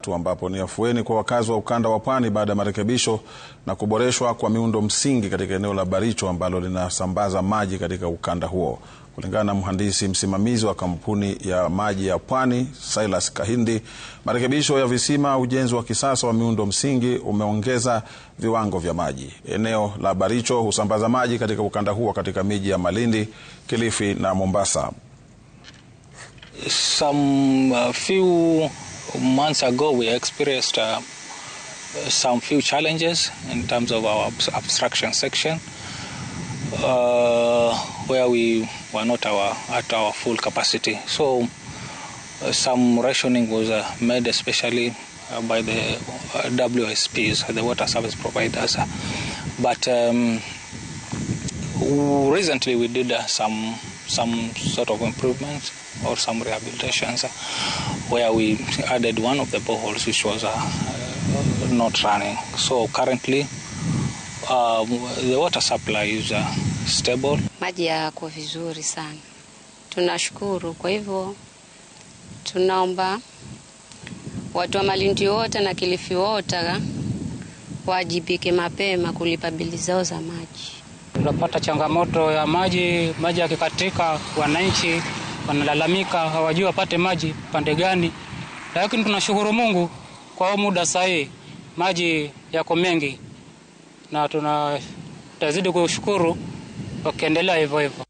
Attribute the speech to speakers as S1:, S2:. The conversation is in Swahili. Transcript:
S1: Jumatatu, ambapo ni afueni kwa wakazi wa ukanda wa Pwani baada ya marekebisho na kuboreshwa kwa miundo msingi katika eneo la Baricho ambalo linasambaza maji katika ukanda huo. Kulingana na mhandisi msimamizi wa kampuni ya maji ya Pwani, Silas Kahindi, marekebisho ya visima, ujenzi wa kisasa wa miundo msingi umeongeza viwango vya maji. Eneo la Baricho husambaza maji katika ukanda huo katika miji ya Malindi, Kilifi na Mombasa.
S2: Some few months ago we experienced some few challenges in terms of our abstraction section, where we were not at our full capacity. So some rationing was made, especially by the WSPs, the water service providers. But recently we did some sort of improvements or some rehabilitations, where we added one of the boreholes which was not running. So currently the water supply is stable.
S3: Maji yako vizuri sana. Tunashukuru. Kwa hivyo tunaomba watu wa Malindi wote na Kilifi wote wajibike mapema kulipa bili zao za maji.
S4: Tunapata changamoto ya maji yakikatika, wananchi wanalalamika, hawajui wapate maji pande gani. Lakini tunashukuru Mungu kwa muda sahihi maji yako mengi, na tunazidi kushukuru wakiendelea hivyo hivyo.